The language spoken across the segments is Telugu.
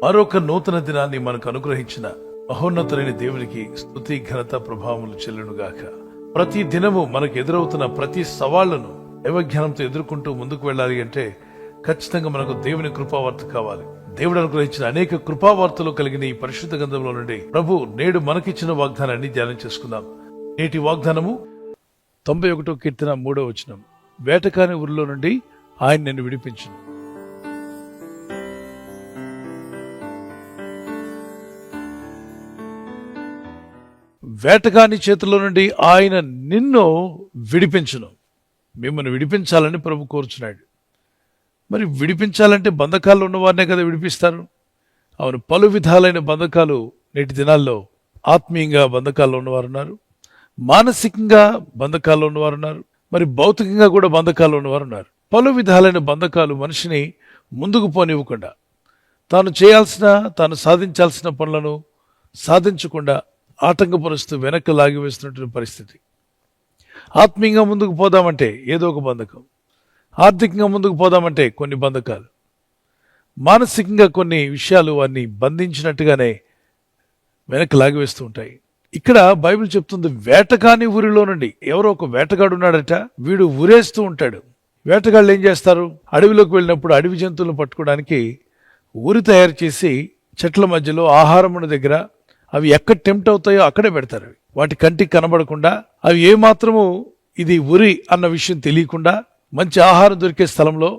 మరొక నూతన దినాన్ని మనకు అనుగ్రహించిన మహోన్నతులైన దేవునికి స్తుతి ఘనత ప్రభావములు చెల్లునుగాక. ప్రతి దినము మనకు ఎదురవుతున్న ప్రతి సవాళ్లను దైవజ్ఞానంతో ఎదుర్కొంటూ ముందుకు వెళ్ళాలి అంటే ఖచ్చితంగా మనకు దేవుని కృపావార్త కావాలి. దేవుడు అనుగ్రహించిన అనేక కృపావార్తలు కలిగిన ఈ పరిశుద్ధ గ్రంథంలో నుండి ప్రభు నేడు మనకిచ్చిన వాగ్దానాన్ని ధ్యానం చేసుకుందాం. నేటి వాగ్దానము 91వ కీర్తన 3వ వచనం. వేటకాని ఊరిలో నుండి ఆయన నిన్ను విడిపించును. వేటగాని చేతిలో నుండి ఆయన నిన్ను విడిపించును. మిమ్మల్ని విడిపించాలని ప్రభు కోరుచున్నాడు. మరి విడిపించాలంటే బంధకాల్లో ఉన్నవారినే కదా విడిపిస్తారు. అవును, పలు విధాలైన బంధకాలు నేటి దినాల్లో ఆత్మీయంగా బంధకాల్లో ఉన్నవారు ఉన్నారు, మానసికంగా బంధకాల్లో ఉన్నవారు ఉన్నారు, మరి భౌతికంగా కూడా బంధకాల్లో ఉన్నవారు ఉన్నారు. పలు విధాలైన బంధకాలు మనిషిని ముందుకు పోనివ్వకుండా, తాను సాధించాల్సిన పనులను సాధించకుండా ఆటంకపరుస్తూ వెనక్కి లాగివేస్తున్నటువంటి పరిస్థితి. ఆత్మీయంగా ముందుకు పోదామంటే ఏదో ఒక బంధకం, ఆర్థికంగా ముందుకు పోదామంటే కొన్ని బంధకాలు, మానసికంగా కొన్ని విషయాలు వారిని బంధించినట్టుగానే వెనక్కి లాగివేస్తూ ఉంటాయి. ఇక్కడ బైబిల్ చెప్తుంది, వేటగాని ఊరిలో నుండి. ఎవరో ఒక వేటగాడు ఉన్నాడట, వీడు ఊరేస్తూ ఉంటాడు. వేటగాళ్ళు ఏం చేస్తారు? అడవిలోకి వెళ్ళినప్పుడు అడవి జంతువులను పట్టుకోవడానికి ఊరి తయారు చేసి చెట్ల మధ్యలో ఆహారమున దగ్గర అవి ఎక్కడ టెంప్ట్ అవుతాయో అక్కడే పెడతారు. వాటి కంటికి కనబడకుండా, అవి ఏమాత్రము ఇది ఉరి అన్న విషయం తెలియకుండా మంచి ఆహారం దొరికే స్థలంలో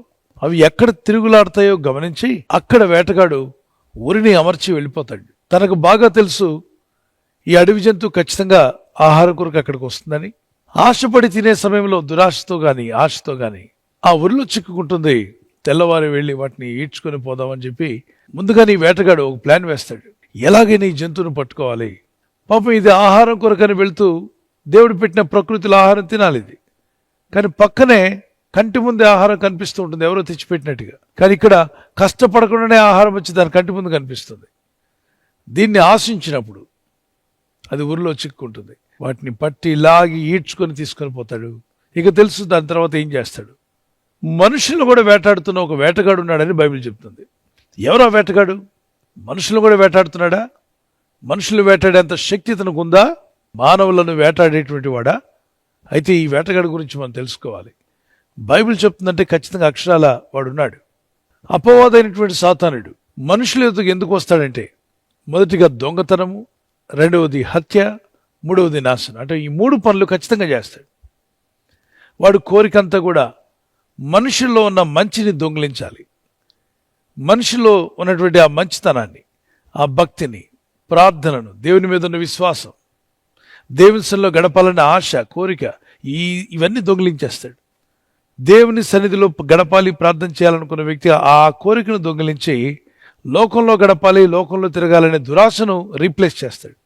అవి ఎక్కడ తిరుగులాడతాయో గమనించి అక్కడ వేటగాడు ఉరిని అమర్చి వెళ్ళిపోతాడు. తనకు బాగా తెలుసు ఈ అడవి జంతువు ఖచ్చితంగా ఆహారం కొరకు అక్కడికి వస్తుందని. ఆశపడి తినే సమయంలో దురాశతో గాని ఆశతో గాని ఆ ఉరిలో చిక్కుకుంటుంది. తెల్లవారి వెళ్ళి వాటిని ఈడ్చుకొని పోదామని చెప్పి ముందుగానే ఈ వేటగాడు ఒక ప్లాన్ వేస్తాడు. ఎలాగైనా ఈ జంతువును పట్టుకోవాలి. పాపం ఇది ఆహారం కొరకని వెళ్తూ దేవుడు పెట్టిన ప్రకృతిలో ఆహారం తినాలి ఇది. కానీ పక్కనే కంటి ముందే ఆహారం కనిపిస్తూ ఉంటుంది, ఎవరో తెచ్చిపెట్టినట్టుగా. కానీ ఇక్కడ కష్టపడకుండానే ఆహారం వచ్చి దాని కంటి ముందు కనిపిస్తుంది. దీన్ని ఆశించినప్పుడు అది ఊరిలో చిక్కుంటుంది. వాటిని పట్టి లాగి ఈడ్చుకొని తీసుకొని పోతాడు. ఇక తెలుసు దాని తర్వాత ఏం చేస్తాడు. మనుషులను కూడా వేటాడుతున్న ఒక వేటగాడు ఉన్నాడని బైబిల్ చెప్తుంది. ఎవరు ఆ వేటగాడు? మనుషులను కూడా వేటాడుతున్నాడా? మనుషులు వేటాడేంత శక్తి తనకు ఉందా? మానవులను వేటాడేటువంటి వాడా? అయితే ఈ వేటగాడి గురించి మనం తెలుసుకోవాలి. బైబిల్ చెప్తుందంటే ఖచ్చితంగా అక్షరాల వాడున్నాడు. అపవాదైనటువంటి సాతానుడు మనుషుల ఎదుగు ఎందుకు వస్తాడంటే, మొదటిగా దొంగతనము, రెండవది హత్య, మూడవది నాశనం. అంటే ఈ 3 పనులు ఖచ్చితంగా చేస్తాడు. వాడు కోరికంతా కూడా మనుషుల్లో ఉన్న మంచిని దొంగిలించాలి. మనిషిలో ఉన్నటువంటి ఆ మంచితనాన్ని, ఆ భక్తిని, ప్రార్థనను, దేవుని మీద ఉన్న విశ్వాసం, దేవుని సన్నిధిలో గడపాలనే ఆశ, కోరిక, ఇవన్నీ దొంగిలించేస్తాడు. దేవుని సన్నిధిలో గడపాలి, ప్రార్థన చేయాలనుకున్న వ్యక్తి ఆ కోరికను దొంగిలించి లోకంలో గడపాలి, లోకంలో తిరగాలనే దురాశను రీప్లేస్ చేస్తాడు.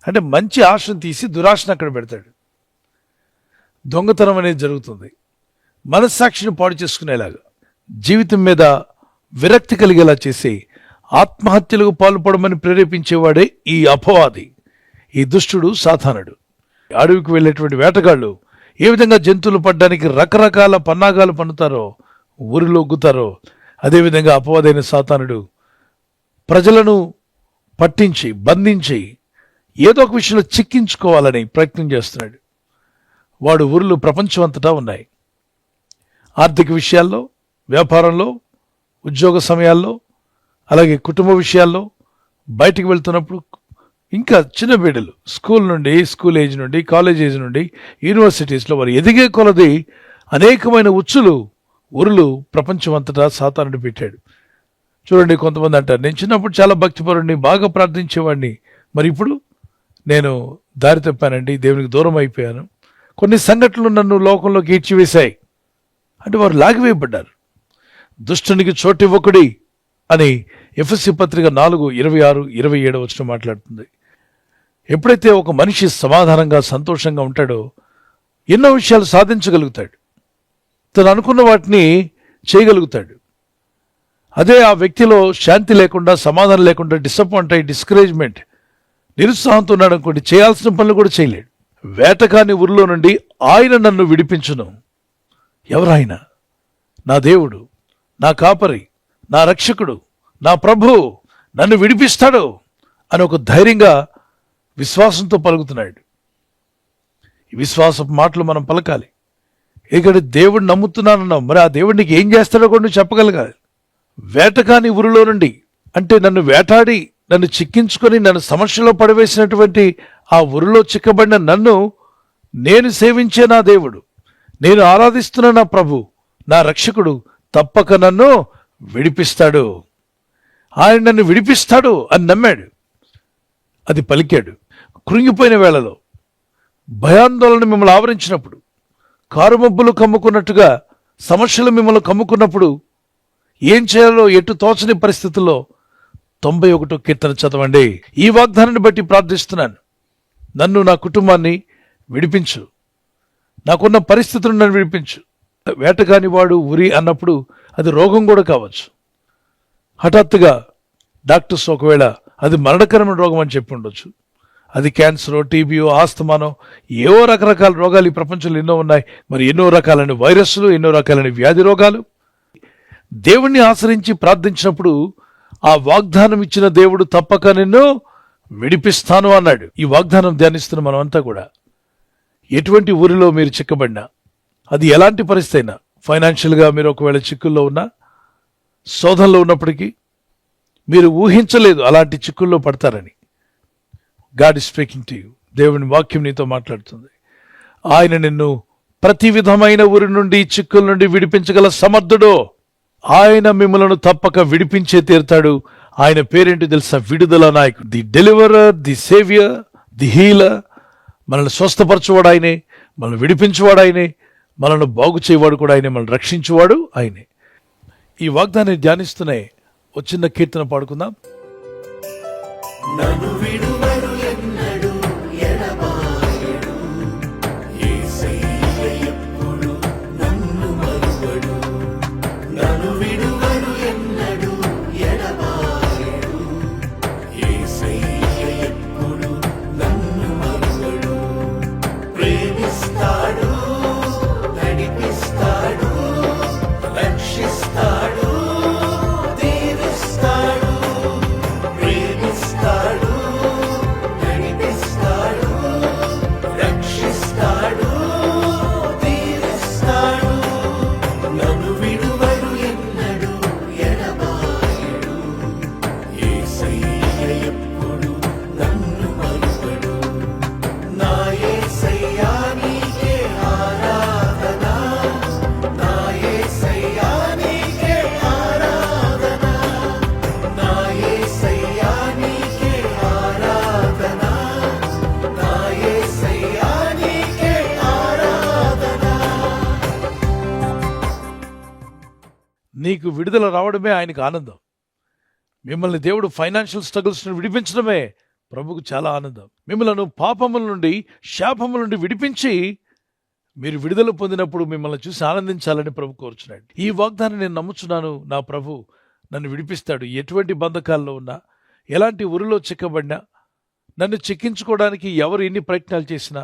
అంటే మంచి ఆశను తీసి దురాశను అక్కడ పెడతాడు. దొంగతనం అనేది జరుగుతుంది. మనస్సాక్షిని పాడు చేసుకునేలాగా, జీవితం మీద విరక్తి కలిగేలా చేసి ఆత్మహత్యలకు పాల్పడమని ప్రేరేపించేవాడే ఈ అపవాది, ఈ దుష్టుడు, సాతానుడు. అడవికి వెళ్ళేటువంటి వేటగాళ్ళు ఏ విధంగా జంతువులు పడ్డానికి రకరకాల పన్నాగాలు పన్నుతారో, ఊరిలో గుతారో, అదేవిధంగా అపవాదైన సాతానుడు ప్రజలను పట్టించి బంధించి ఏదో ఒక విషయంలో చిక్కించుకోవాలని ప్రయత్నం చేస్తున్నాడు. వాడు ఊరిలో ప్రపంచం అంతటా ఉన్నాయి. ఆర్థిక విషయాల్లో, వ్యాపారంలో, ఉద్యోగ సమయాల్లో, అలాగే కుటుంబ విషయాల్లో, బయటికి వెళ్తున్నప్పుడు, ఇంకా చిన్న బిడ్డలు స్కూల్ ఏజ్ నుండి, కాలేజ్ ఏజ్ నుండి, యూనివర్సిటీస్లో వారు ఎదిగే కొలది అనేకమైన ఊరులు ప్రపంచం అంతటా సాతానుడు పెట్టాడు. చూడండి, కొంతమంది అంటారు, నేను చిన్నప్పుడు చాలా భక్తిపరుడిని, బాగా ప్రార్థించేవాడిని, మరి ఇప్పుడు నేను దారి తప్పానండి, దేవునికి దూరం అయిపోయాను, కొన్ని సంఘటనలు నన్ను లోకంలోకి ఈడ్చివేశాయి అంటే వారు లాగివేయబడ్డారు. దుష్టునికి చోటివ్వకుడి అని ఎఫెసీ పత్రిక 4:26-27 మాట్లాడుతుంది. ఎప్పుడైతే ఒక మనిషి సమాధానంగా, సంతోషంగా ఉంటాడో ఎన్నో విషయాలు సాధించగలుగుతాడు, తను అనుకున్న వాటిని చేయగలుగుతాడు. అదే ఆ వ్యక్తిలో శాంతి లేకుండా, సమాధానం లేకుండా, డిసప్పాయింట్ అయ్యి, డిస్కరేజ్మెంట్, నిరుత్సాహంతో ఉన్నాడు అనుకోండి, చేయాల్సిన పనులు కూడా చేయలేడు. వేటగాని ఊరిలో నుండి ఆయన నన్ను విడిపించును. ఎవరాయన? నా దేవుడు, నా కాపరి, నా రక్షకుడు, నా ప్రభు నన్ను విడిపిస్తాడు అని ఒక ధైర్యంగా విశ్వాసంతో పలుకుతున్నాడు. ఈ విశ్వాసపు మాటలు మనం పలకాలి. ఇక్కడ దేవుడు నమ్ముతున్నానన్నావు, మరి ఆ దేవుడు నీకు ఏం చేస్తాడో కూడా నువ్వు చెప్పగలగాలి. వేటకాని ఊరిలో నుండి, అంటే నన్ను వేటాడి నన్ను చిక్కించుకొని నన్ను సమస్యలో పడవేసినటువంటి ఆ ఊరిలో చిక్కబడిన నన్ను నేను సేవించే నా దేవుడు, నేను ఆరాధిస్తున్న నా ప్రభు, నా రక్షకుడు తప్పక నన్ను విడిపిస్తాడు. ఆయన నన్ను విడిపిస్తాడు అని నమ్మాడు, అది పలికాడు. కృంగిపోయిన వేళలో, భయాందోళన మిమ్మల్ని ఆవరించినప్పుడు, కారుమబ్బులు కమ్ముకున్నట్టుగా సమస్యలు మిమ్మల్ని కమ్ముకున్నప్పుడు, ఏం చేయాలో ఎటు తోచని పరిస్థితుల్లో 91వ కీర్తన చదవండి. ఈ వాగ్దానాన్ని బట్టి ప్రార్థిస్తున్నాను, నన్ను నా కుటుంబాన్ని విడిపించు, నాకున్న పరిస్థితులను నన్ను విడిపించు. వేటగాని వాడు ఉరి అన్నప్పుడు అది రోగం కూడా కావచ్చు. హఠాత్తుగా డాక్టర్స్ ఒకవేళ అది మరణకరమైన రోగం అని చెప్పి ఉండొచ్చు. అది క్యాన్సరో, టీబీయో, ఆస్తమానో, ఏవో రకరకాల రోగాలు ఈ ప్రపంచంలో ఎన్నో ఉన్నాయి. మరి ఎన్నో రకాలైన వైరస్లు, ఎన్నో రకాలైన వ్యాధి రోగాలు. దేవుణ్ణి ఆశ్రయించి ప్రార్థించినప్పుడు ఆ వాగ్దానం ఇచ్చిన దేవుడు తప్పక నిన్ను విడిపిస్తాను అన్నాడు. ఈ వాగ్దానం ధ్యానిస్తున్న మనమంతా కూడా ఎటువంటి ఊరిలో మీరు చిక్కబడినా, అది ఎలాంటి పరిస్థితి అయినా, ఫైనాన్షియల్గా మీరు ఒకవేళ చిక్కుల్లో ఉన్నా, శోధనలో ఉన్నప్పటికీ మీరు ఊహించలేదు అలాంటి చిక్కుల్లో పడతారని. God is speaking to you. దేవుని వాక్యం నీతో మాట్లాడుతుంది. ఆయన నిన్ను ప్రతి విధమైన ఊరి నుండి, చిక్కుల నుండి విడిపించగల సమర్థుడు. ఆయన మిమ్మలను తప్పక విడిపించే తీరుతాడు. ఆయన పేరేంటి తెలుసా? విడుదల నాయకుడు, the deliverer, the saviour, the healer. మనల్ని స్వస్థపరచువాడు ఆయనే, మనల్ని విడిపించువాడు ఆయనే, మనల్ని బాగు చేయవాడు కూడా ఆయనే, మనల్ని రక్షించువాడు ఆయనే. ఈ వాగ్దానాన్ని ధ్యానిస్తూనే ఒక చిన్న కీర్తన పాడుకుందాం. నన్ను విడువరు ఎన్నడు ఎడబాయడు, యేసయ్య ఎప్పుడు నన్ను మరువడు. నన్ను విడువరు ఎన్నడు ఎడబాయడు, యేసయ్య ఎప్పుడు నన్ను మరువడు. ప్రేమిస్తాడు, నడిపిస్తాడు, రక్షిస్తాడు, దీవిస్తాడు. ప్రేమిస్తాడు, నడిపిస్తాడు, రక్షిస్తాడు, దీవిస్తాడు. నన్ను విడువడు ఎన్నడు ఎడబాయడు, యేసయ్య ఎప్పుడు నన్ను మరువడు. నా యేసయ్యా నీకే ఆరాధన, నా యేసయ్యా నీకే ఆరాధన, నా యేసయ్యా నీకే ఆరాధన, నా యేసయ్యా నీకే ఆరాధన. నీకు విడుదల రావడమే ఆయనకు ఆనందం. మిమ్మల్ని దేవుడు ఫైనాన్షియల్ స్ట్రగుల్స్ నుండి విడిపించడమే ప్రభుకు చాలా ఆనందం. మిమ్మల్ని పాపముల నుండి, శాపముల నుండి విడిపించి మీరు విడుదల పొందినప్పుడు మిమ్మల్ని చూసి ఆనందించాలని ప్రభు కోరుచున్నాడు. ఈ వాగ్దానం నేను నమ్ముచున్నాను, నా ప్రభు నన్ను విడిపిస్తాడు. ఎటువంటి బంధకాల్లో ఉన్నా, ఎలాంటి ఉరిలో చిక్కబడినా, నన్ను చిక్కించుకోవడానికి ఎవరు ఎన్ని ప్రయత్నాలు చేసినా,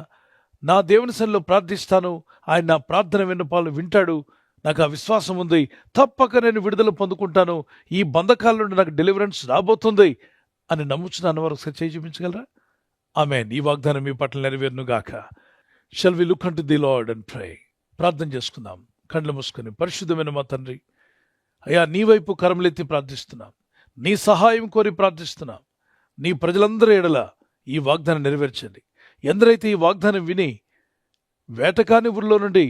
నా దేవుని సన్నిధిలో ప్రార్థిస్తాను, ఆయన నా ప్రార్థన విన్నపాలు వింటాడు, నాకు ఆ విశ్వాసం ఉంది, తప్పక నేను విడుదల పొందుకుంటాను, ఈ బంధకాల నుండి నాకు డెలివరెన్స్ రాబోతుంది అని నమ్ముచున్నాను. వారు ఒకసారి చేయి చూపించగలరా? ఆమేన్. ఈ వాగ్దానం మీ పట్ల నెరవేరును గాక. Shall we look unto the Lord and pray. ప్రార్థన చేసుకుందాం కళ్ళు మూసుకొని. పరిశుద్ధమైన మా తండ్రి, అయ్యా నీ వైపు కరములెత్తి ప్రార్థిస్తున్నాం, నీ సహాయం కోరి ప్రార్థిస్తున్నాం. నీ ప్రజలందరి ఎడల ఈ వాగ్దానం నెరవేర్చండి. ఎందరైతే ఈ వాగ్దానం విని వేటకాని ఊరిలో నుండి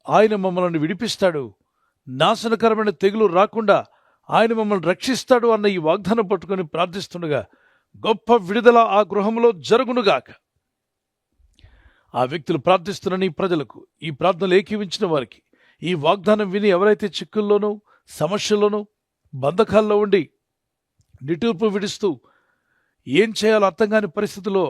ఆయన మమ్మల్ని విడిపిస్తాడు, నాశనకరమైన తెగులు రాకుండా ఆయన మమ్మల్ని రక్షిస్తాడు అన్న ఈ వాగ్దానం పట్టుకొని ప్రార్థిస్తుండగా గొప్ప విడుదల ఆ గృహంలో జరుగునుగాక. ఆ వ్యక్తులు ప్రార్థిస్తున్న నీ ప్రజలకు, ఈ ప్రార్థనలు ఏకీవించిన వారికి, ఈ వాగ్దానం విని ఎవరైతే చిక్కుల్లోనూ, సమస్యల్లోనూ, బంధకాల్లో ఉండి నిట్టూర్పు విడుస్తూ ఏం చేయాలో అర్థం కాని పరిస్థితిలో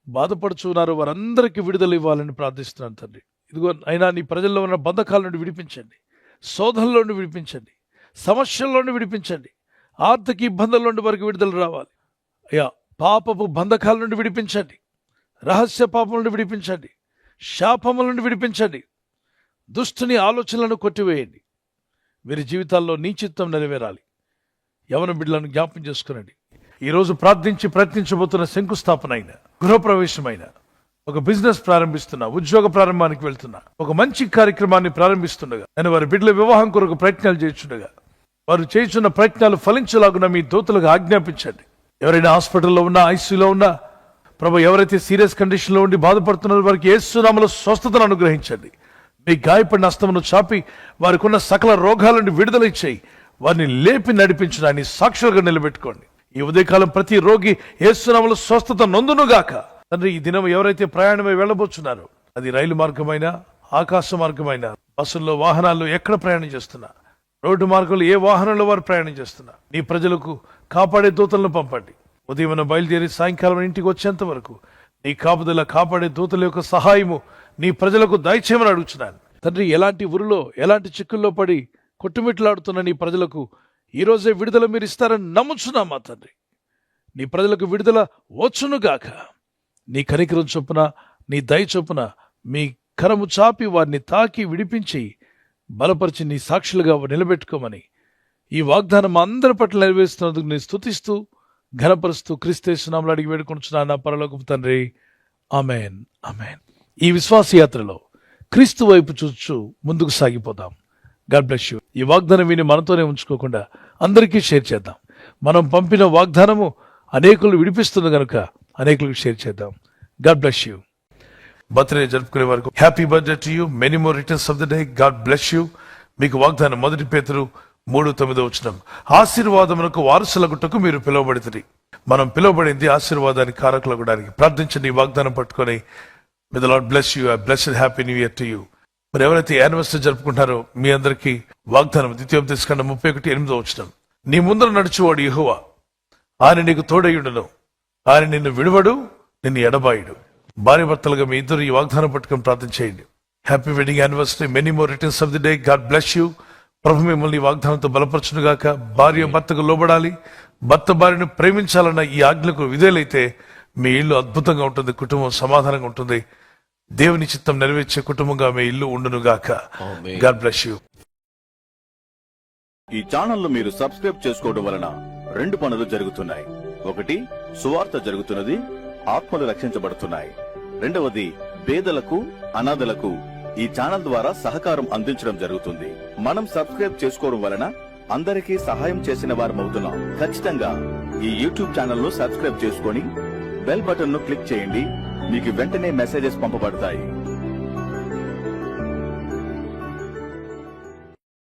బాధపడుచున్నారో వారందరికీ విడుదల ఇవ్వాలని ప్రార్థిస్తున్నాను తండ్రి. ఇదిగో అయినా నీ ప్రజల్లో ఉన్న బంధకాల నుండి విడిపించండి, శోధనలో నుండి విడిపించండి, సమస్యల్లో నుండి విడిపించండి, ఆర్థిక ఇబ్బందుల నుండి వరకు విడుదల రావాలి. అయ్యా పాపపు బంధకాల నుండి విడిపించండి, రహస్య పాపం నుండి విడిపించండి, శాపముల నుండి విడిపించండి, దుష్టుని ఆలోచనలను కొట్టివేయండి. వీరి జీవితాల్లో నీ చిత్తం నెరవేరాలి. యవన బిడ్డలను జ్ఞాపం చేసుకునండి. ఈ రోజు ప్రార్థించి ప్రయత్నించబోతున్న శంకుస్థాపన అయిన, గృహప్రవేశమైన, ఒక బిజినెస్ ప్రారంభిస్తున్నా, ఉద్యోగ ప్రారంభానికి వెళ్తున్నా, ఒక మంచి కార్యక్రమాన్ని ప్రారంభిస్తుండగా, నేను వారి బిడ్డల వివాహం కొరకు ప్రయత్నాలు చేస్తుండగా, వారు చేస్తున్న ప్రయత్నాలు ఫలించలాగున మీ దూతలకు ఆజ్ఞాపించండి. ఎవరైనా హాస్పిటల్లో ఉన్నా, ఐసీయూలో ఉన్నా, ప్రభు ఎవరైతే సీరియస్ కండిషన్లో ఉండి బాధపడుతున్నారో వారికి యేసు నామములో స్వస్థతను అనుగ్రహించండి. మీ గాయపడిన హస్తమును చాపి వారికి ఉన్న సకల రోగాల నుండి విడుదల ఇచ్చేయి. వారిని లేపి నడిపించడాన్ని సాక్షులుగా నిలబెట్టుకోండి. ఈ ఉదయకాలం ప్రతి రోగి యేసు నామములో స్వస్థత నొందునుగాక. తండ్రి, ఈ దినం ఎవరైతే ప్రయాణమై వెళ్ళబోతున్నారో, అది రైలు మార్గమైనా, ఆకాశ మార్గమైనా, బస్సుల్లో, వాహనాల్లో ఎక్కడ ప్రయాణం చేస్తున్నా, రోడ్డు మార్గంలో ఏ వాహనంలో వారు ప్రయాణం చేస్తున్నా, నీ ప్రజలకు కాపాడే దూతలను పంపండి. ఉదయం బయలుదేరి సాయంకాలం ఇంటికి వచ్చేంత వరకు నీ కాపుదల, కాపాడే దూతల యొక్క సహాయము నీ ప్రజలకు దయచేయమని అడుగుతున్నాను. తండ్రి, ఎలాంటి ఊరిలో, ఎలాంటి చిక్కుల్లో పడి కొట్టుమిట్లాడుతున్న నీ ప్రజలకు ఈ రోజే విడుదల మీరు ఇస్తారని నమ్ముచున్నామా తండ్రి. నీ ప్రజలకు విడుదల వచ్చునుగాక. నీ కనికరం చొప్పున, నీ దయ చొప్పున మీ కరము చాపి వారిని తాకి విడిపించి బలపరిచి నీ సాక్షులుగా నిలబెట్టుకోమని ఈ వాగ్దానం అందరి పట్ల నెరవేరుస్తున్నందుకు నేను స్తుతిస్తూ, ఘనపరుస్తూ క్రీస్తు నామములో అడిగి వేడుకొనుచున్నాను నా పరలోకపు తండ్రి. ఆమేన్, ఆమేన్. ఈ విశ్వాస యాత్రలో క్రీస్తు వైపు చూస్తూ ముందుకు సాగిపోదాం. God bless you. ఈ వాగ్దానం విని మనతోనే ఉంచుకోకుండా అందరికీ షేర్ చేద్దాం. మనం పంపిన వాగ్దానము అనేకులు విడిపిస్తుంది కనుక అనేకులకు షేర్ చేద్దాం. God bless you. బర్త్డే జరుపుకునే వరకు happy birthday to you, many more returns of the day. God bless you. మీకు వాగ్దానం 1 పేతురు 3:9 ఆశీర్వాదమునకు వారసులగుటకు మీరు పిలువబడితిరి. మనం పిలువబడింది ఆశీర్వాదానికి కారకులగడానికి. ప్రార్థించండి ఈ వాగ్దానం పట్టుకొని. May the lord bless you. Blessed happy new year to you. మరి ఎవరైతే యానివర్సరీ జరుపుకుంటారో మీ అందరికీ వాగ్దానం ద్వితీయోపదేశకాండం 31:8 నీ ముందర నడుచువాడు యెహోవా, ఆయన నీకు తోడయుండును, ఆయన నిన్ను విడువడు, నిన్ను ఎడబాయుడు. భార్య భర్తలుగా మీ ఇద్దరు ఈ వాగ్దానం పట్టుకొని ప్రార్థన చేయండి. Happy wedding anniversary, many more returns of the day. God bless you. ప్రభు మిమ్మల్ని వాగ్దానంతో బలపరచునుగాక. భార్య భర్తకు లోబడాలి, భర్త భార్యను ప్రేమించాలన్న ఈ ఆజ్ఞకు విధేయులైతే మీ ఇల్లు అద్భుతంగా ఉంటుంది, కుటుంబం సమాధానంగా ఉంటుంది. దేవుని చిత్తం నెరవేర్చే కుటుంబంగా మీ ఇల్లు ఉండునుగాక. God bless you. ఈ ఛానల్ మీరు సబ్స్క్రైబ్ చేసుకోవడం వలన 2 పనులు జరుగుతున్నాయి. ఒకటి, సువార్త జరుగుతున్నది, ఆత్మలు రక్షించబడుతున్నాయి. రెండవది, పేదలకు, అనాథలకు ఈ ఛానల్ ద్వారా సహకారం అందించడం జరుగుతుంది. మనం సబ్స్క్రైబ్ చేసుకోవడం వలన అందరికీ సహాయం చేసిన వారమవుతున్నాం. ఖచ్చితంగా ఈ యూట్యూబ్ ఛానల్ ను సబ్స్క్రైబ్ చేసుకొని బెల్ బటన్ ను క్లిక్ చేయండి. మీకు వెంటనే మెసేజెస్ పంపబడతాయి.